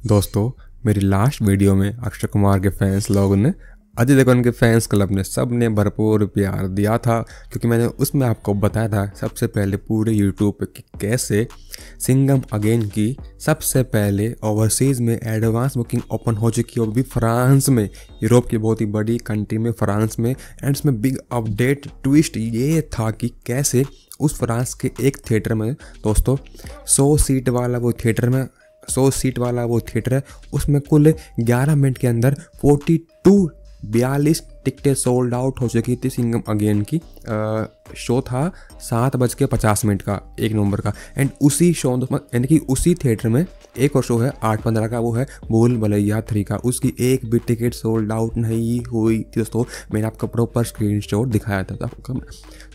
दोस्तों, मेरी last video में अक्षय कुमार के फैंस लोगों ने, अजय देवगन के फैंस क्लब ने, सब ने भरपूर प्यार दिया था क्योंकि मैंने उसमें आपको बताया था सबसे पहले पूरे यूट्यूब पे कि कैसे सिंघम अगेन की सबसे पहले ओवरसीज़ में एडवांस बुकिंग ओपन हो चुकी है, और भी फ्रांस में, यूरोप की बहुत ही बड़ी कंट्री में, फ्रांस में। एंड इसमें बिग अपडेट ट्विस्ट ये था कि कैसे उस फ्रांस के एक थिएटर में दोस्तों 100 सीट वाला वो थिएटर है, उसमें कुल 11 मिनट के अंदर 42 टिकटें सोल्ड आउट हो चुकी थी। सिंघम अगेन की शो था 7:50 का 1 नवंबर का। एंड उसी शो यानी कि उसी थिएटर में एक और शो है 8:15 का, वो है भूल भुलैया 3 का। उसकी एक भी टिकट सोल्ड आउट नहीं हुई थी दोस्तों। मैंने आपका प्रॉपर स्क्रीनशॉट दिखाया था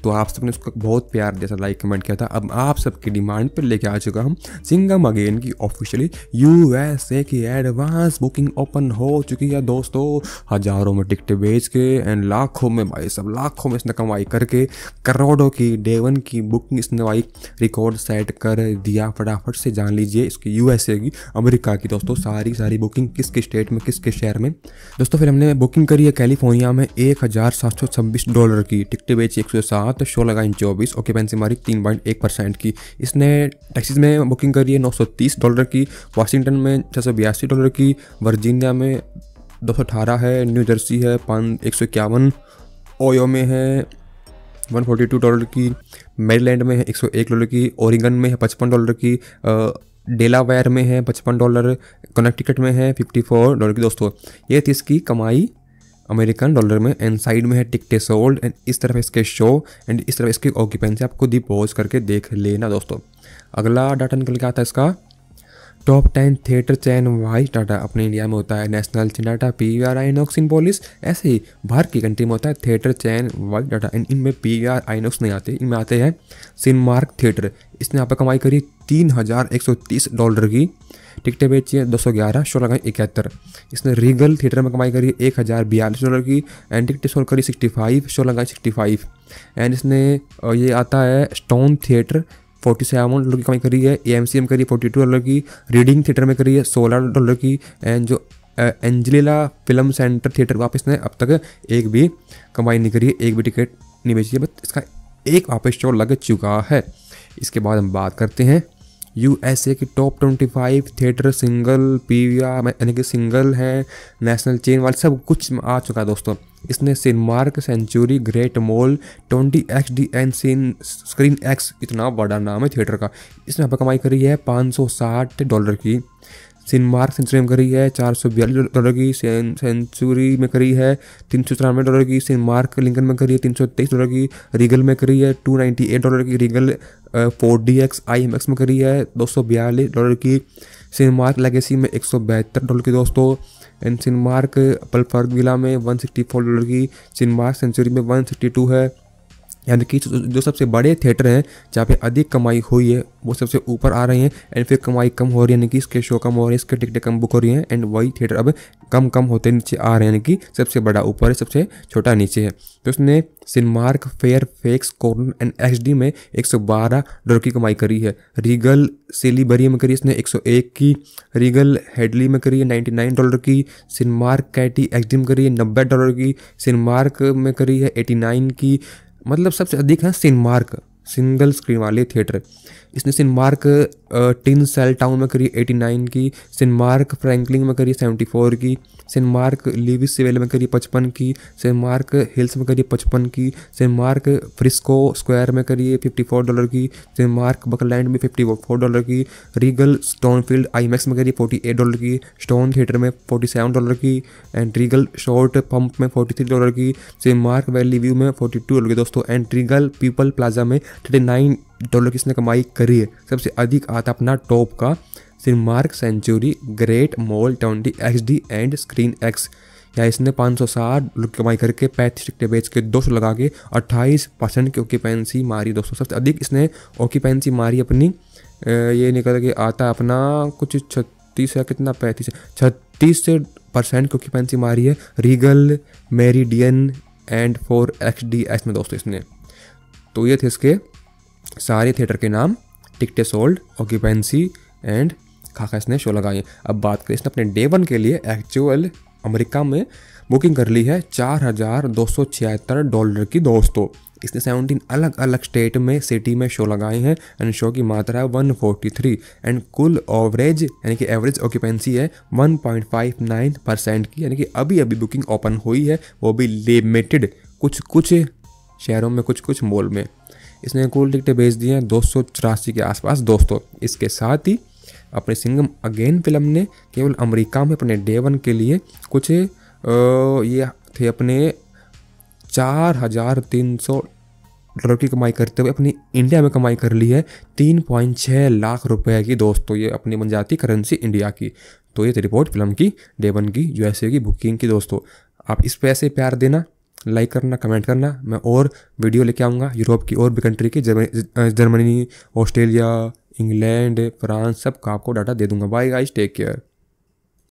तो आप सबने उसको बहुत प्यार दिया था, लाइक कमेंट किया था। अब आप सबकी डिमांड पर लेके आ चुका हम सिंघम अगेन की ऑफिशियली यूएसए की एडवांस बुकिंग ओपन हो चुकी है दोस्तों। हजारों में टिकटें बेच के एंड लाखों में, भाई सब लाखों में इसने कमाई करके करोड़ों की डे 1 की बुकिंग इसने भाई रिकॉर्ड सेट कर दिया। फटाफट से जान लीजिए इसकी यूएसए की, अमेरिका की दोस्तों सारी बुकिंग किसके स्टेट में, किसके शहर में दोस्तों। फिर हमने बुकिंग करी है कैलिफोर्निया में $1,726 की, टिकटें बेची 107, शो लगाई 24, ऑक्यूपेंसी हमारी 3.1% की। इसने टेक्सास में बुकिंग करी है $930 की, वाशिंगटन में $682 की, वर्जीनिया में 218 है, न्यू जर्सी है 151, ओयो में है $142 की, मेरीलैंड में है $101 की, ओरिगन में है $55 की, डेलावेयर में है $55, कनेक्टिकट में है $54 की दोस्तों। ये थी इसकी कमाई अमेरिकन डॉलर में। एंड साइड में है टिकटें सोल्ड, एंड इस तरफ इसके शो, एंड इस तरफ इसकी ऑक्यूपेंसी। आप खुद ही पॉज करके देख लेना दोस्तों। अगला डाटा निकल के आता है इसका टॉप 10 थिएटर चैन वाइज डाटा। अपने इंडिया में होता है नेशनल चैन डाटा, PVR आइनॉक्स सिनेपोलिस। ऐसे ही बाहर की कंट्री में होता है theatre chain wise data, and इनमें PVR आइनॉक्स नहीं आते, इनमें आते हैं सिनेमार्क थिएटर। इसने यहाँ पर कमाई करी $3,130 की, टिकटें बेची है 211, शो लगाई 71। इसने रीगल थिएटर में कमाई करी $1,042 की, एंड टिकटें सोल्ड करी 65, शो लगाई 65। एंड इसने ये आता है स्टोन थिएटर $47 की कमाई करी है, AMC में करी $42 की, रीडिंग थिएटर में करी है $16 की। एंड जो एंजेलिला फिल्म सेंटर थिएटर, वापस ने अब तक एक भी कमाई नहीं करी है, एक भी टिकट नहीं बेची है, बट इसका एक वापस शो लग चुका है। इसके बाद हम बात करते हैं USA की टॉप 25 थिएटर सिंगल PVR यानी कि सिंगल है, नेशनल चेन वाले सब कुछ आ चुका है दोस्तों। इसने Cinemark, Century, Great Mall, 20XD and Screen X, इतना बड़ा नाम है थिएटर का। इसने यहाँ पर कमाई करी है $560 की। सिनेमार्क सेंचुरी में करी है $442 की, सेंचुरी में करी है $394 की, सिनेमार्क लिंकन में करी है $323 की, रीगल में करी है $298 की, रीगल 4DX IMAX में करी है $242 की, सिनेमार्क लेगेसी में $172 की दोस्तों, एंड सिनेमार्क पल्फर्ग विला में $164 की, सिनेमार्क सेंचुरी में $162 है। यानी कि जो सबसे बड़े थिएटर हैं जहाँ पे अधिक कमाई हुई है वो सबसे ऊपर आ रहे हैं, एंड फिर कमाई कम हो रही है, यानी कि इसके शो कम हो रहे हैं, इसके टिकटें कम बुक हो रही हैं, एंड वही थिएटर अब कम होते नीचे आ रहे हैं, यानी कि सबसे बड़ा ऊपर है, सबसे छोटा नीचे है। तो उसने Cinemark, Fairfax corner and XD में $112 की कमाई करी है। रीगल सिलीबरी में करी इसने 101 की, रीगल हेडली में करी है $99 की, सिनेमार्क कैटी XD में करी है $90 की, सिनेमार्क में करी है 89 की। मतलब सबसे अधिक है सिनेमार्क सिंगल स्क्रीन वाले थिएटर। इसने सिनेमार्क टिन सेल टाउन में करी 89 की, सिनेमार्क फ्रैंकलिन में करी 74 की, सिनेमार्क लीविस सिवेल में करी 55 की, सिनेमार्क हिल्स में करी 55 की, सिनेमार्क फ्रिस्को स्क्वायर में करी $54 की, सिनेमार्क बकलैंड में $54 की, रीगल स्टोनफील्ड IMAX में करी $48 की, स्टोन थिएटर में $47 की, एंड रीगल शॉर्ट पंप में $43 की, सिनेमार्क वैली व्यू में $42 की दोस्तों, एंड रीगल पीपल प्लाजा में $39 की इसने कमाई करी है। सबसे अधिक आता अपना टॉप का Cinemark, Century, Great Mall, 20XD and Screen X. या इसने $560 की कमाई करके 35 टिकटें बेच के 200 लगा के 28% की ऑक्यूपेंसी मारी दोस्तों। सबसे अधिक इसने ऑक्यूपेंसी मारी अपनी, ये निकल के आता अपना कुछ 36 है, कितना 36% की ऑक्यूपेंसी मारी है रीगल, मेरिडियन एंड 4XDX में दोस्तों इसने। तो ये थे इसके सारे थिएटर के नाम, टिकटें सोल्ड, ऑक्यूपेंसी एंड खाका इसने शो लगाए। अब बात करें, इसने अपने डे 1 के लिए एक्चुअल अमेरिका में बुकिंग कर ली है $4,276 की दोस्तों। इसने 17 अलग अलग स्टेट में सिटी में शो लगाए हैं एंड शो की मात्रा है 143 एंड कुल एवरेज यानी कि एवरेज ऑक्यूपेंसी है 1.59% की, यानी कि अभी अभी बुकिंग ओपन हुई है, वो भी लिमिटेड कुछ कुछ शहरों में, कुछ कुछ मॉल में। इसने कुल टिकटें बेच दी हैं 284 के आसपास दोस्तों। इसके साथ ही अपने सिंघम अगेन फिल्म ने केवल अमेरिका में अपने डे 1 के लिए कुछ ये थे अपने $4,300 की कमाई करते हुए अपनी इंडिया में कमाई कर ली है 3.6 लाख रुपए की दोस्तों, ये अपनी बन जाती करेंसी इंडिया की। तो ये थी रिपोर्ट फिल्म की डे 1 की यूएसए की बुकिंग की दोस्तों। आप इस पे ऐसे प्यार देना, लाइक करना, कमेंट करना। मैं और वीडियो लेके आऊँगा यूरोप की और भी कंट्री की, जर्मनी, ऑस्ट्रेलिया, इंग्लैंड, फ्रांस, सब का आपको डाटा दे दूंगा। Bye guys, take care.